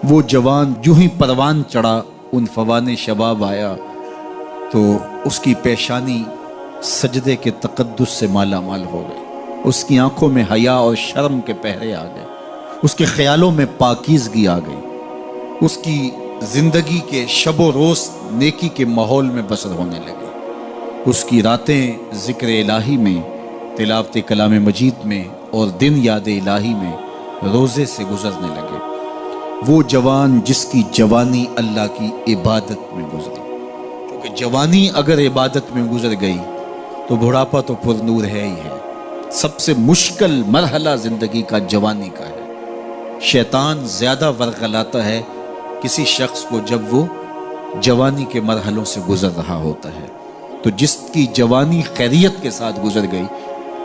وہ جوان جو ہی پروان چڑھا ان فوان شباب آیا تو اس کی پیشانی سجدے کے تقدس سے مالا مال ہو گئی، اس کی آنکھوں میں حیا اور شرم کے پہرے آ گئے، اس کے خیالوں میں پاکیزگی آ گئی، اس کی زندگی کے شب و روز نیکی کے ماحول میں بسر ہونے لگے، اس کی راتیں ذکر الہی میں، تلاوت کلام مجید میں اور دن یاد الہی میں روزے سے گزرنے لگے۔ وہ جوان جس کی جوانی اللہ کی عبادت میں گزری، کیونکہ جوانی اگر عبادت میں گزر گئی تو بڑھاپا تو پر نور ہے ہی ہے۔ سب سے مشکل مرحلہ زندگی کا جوانی کا ہے۔ شیطان زیادہ ورغلاتا ہے کسی شخص کو جب وہ جوانی کے مرحلوں سے گزر رہا ہوتا ہے۔ تو جس کی جوانی خیریت کے ساتھ گزر گئی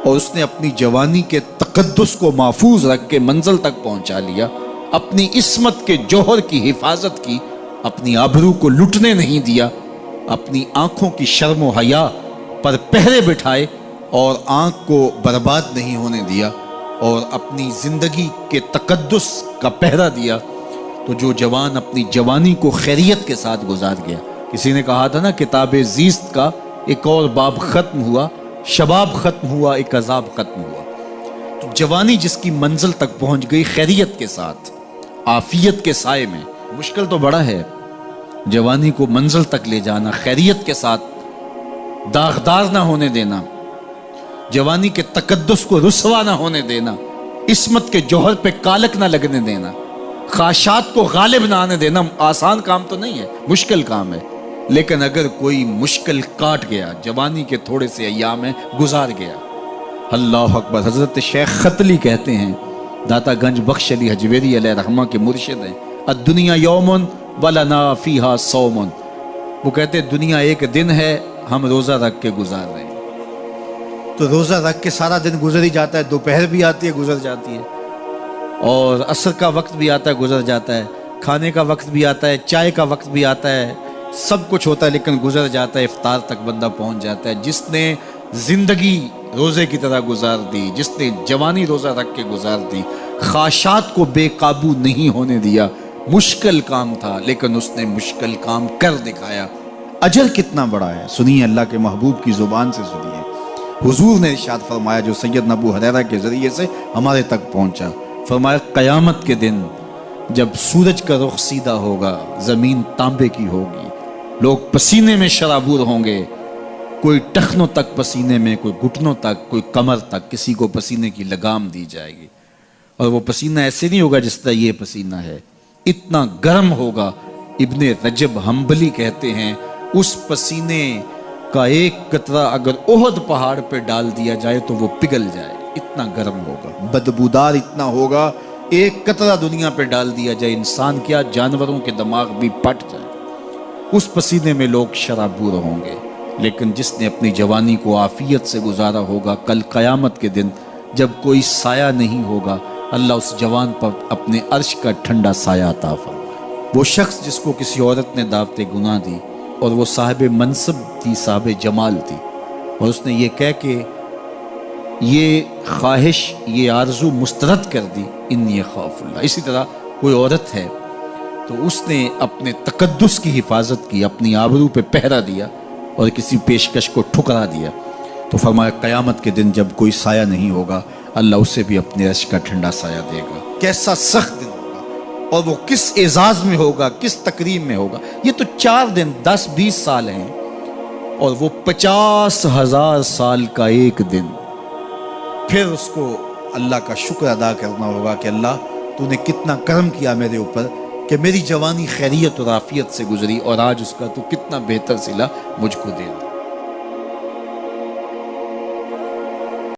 اور اس نے اپنی جوانی کے تقدس کو محفوظ رکھ کے منزل تک پہنچا لیا، اپنی عصمت کے جوہر کی حفاظت کی، اپنی آبرو کو لٹنے نہیں دیا، اپنی آنکھوں کی شرم و حیا پر پہرے بٹھائے اور آنکھ کو برباد نہیں ہونے دیا اور اپنی زندگی کے تقدس کا پہرا دیا، تو جو جوان اپنی جوانی کو خیریت کے ساتھ گزار گیا۔ کسی نے کہا تھا نا، کتاب زیست کا ایک اور باب ختم ہوا، شباب ختم ہوا، ایک عذاب ختم ہوا۔ تو جوانی جس کی منزل تک پہنچ گئی خیریت کے ساتھ، عافیت کے سائے میں، مشکل تو بڑا ہے جوانی کو منزل تک لے جانا، خیریت کے ساتھ داغدار نہ ہونے دینا، جوانی کے تقدس کو رسوا نہ ہونے دینا، عصمت کے جوہر پہ کالک نہ لگنے دینا، خواہشات کو غالب نہ آنے دینا۔ آسان کام تو نہیں ہے، مشکل کام ہے، لیکن اگر کوئی مشکل کاٹ گیا، جوانی کے تھوڑے سے ایام میں گزار گیا۔ اللہ اکبر۔ حضرت شیخ ختلی کہتے ہیں، داتا گنج بخش علی حجویری علیہ رحمہ کے مرشد ہیں، الدنیا یوم ولنا فیہا صوم۔ وہ کہتے ہیں دنیا ایک دن ہے، ہم روزہ رکھ کے گزار رہے ہیں۔ تو روزہ رکھ کے سارا دن گزر ہی جاتا ہے، دوپہر بھی آتی ہے گزر جاتی ہے، اور عصر کا وقت بھی آتا ہے گزر جاتا ہے، کھانے کا وقت بھی آتا ہے، چائے کا وقت بھی آتا ہے، سب کچھ ہوتا ہے لیکن گزر جاتا ہے، افطار تک بندہ پہنچ جاتا ہے۔ جس نے زندگی روزے کی طرح گزار دی، جس نے جوانی روزہ رکھ کے گزار دی، خواہشات کو بے قابو نہیں ہونے دیا، مشکل کام تھا لیکن اس نے مشکل کام کر دکھایا۔ اجر کتنا بڑا ہے، سنیے اللہ کے محبوب کی زبان سے سنیے۔ حضور نے ارشاد فرمایا جو سیدنا ابو ہریرہ کے ذریعے سے ہمارے تک پہنچا، فرمایا قیامت کے دن جب سورج کا رخ سیدھا ہوگا، زمین تانبے کی ہوگی، لوگ پسینے میں شرابور ہوں گے، کوئی ٹخنوں تک پسینے میں، کوئی گھٹنوں تک، کوئی کمر تک، کسی کو پسینے کی لگام دی جائے گی، اور وہ پسینہ ایسے نہیں ہوگا جس طرح یہ پسینہ ہے، اتنا گرم ہوگا۔ ابن رجب حنبلی کہتے ہیں اس پسینے کا ایک قطرہ اگر احد پہاڑ پہ ڈال دیا جائے تو وہ پگھل جائے، اتنا گرم ہوگا، بدبودار اتنا ہوگا، ایک قطرہ دنیا پہ ڈال دیا جائے، انسان کیا جانوروں کے دماغ بھی پھٹ جائے، اس پسینے میں لوگ شرابور ہوں گے۔ لیکن جس نے اپنی جوانی کو عافیت سے گزارا ہوگا، کل قیامت کے دن جب کوئی سایہ نہیں ہوگا، اللہ اس جوان پر اپنے عرش کا ٹھنڈا سایہ عطا فرمائے۔ وہ شخص جس کو کسی عورت نے دعوت گناہ دی اور وہ صاحب منصب تھی، صاحب جمال تھی، اور اس نے یہ کہہ کے یہ خواہش، یہ آرزو مسترد کر دی، انی خاف اللہ۔ اسی طرح کوئی عورت ہے تو اس نے اپنے تقدس کی حفاظت کی، اپنی آبرو پہ پہرا دیا اور کسی پیشکش کو ٹھکرا دیا، تو فرمایا قیامت کے دن جب کوئی سایہ نہیں ہوگا، اللہ اسے بھی اپنے عرش کا ٹھنڈا سایہ دے گا۔ کیسا سخت دن ہوگا، اور وہ کس اعزاز میں ہوگا، کس تکریم میں ہوگا۔ یہ تو 4 دن 10-20 سال ہیں، اور وہ 50,000 سال کا ایک دن۔ پھر اس کو اللہ کا شکر ادا کرنا ہوگا کہ اللہ تو نے کتنا کرم کیا میرے اوپر کہ میری جوانی خیریت اور عافیت سے گزری، اور آج اس کا تو کتنا بہتر صلہ مجھ کو دے۔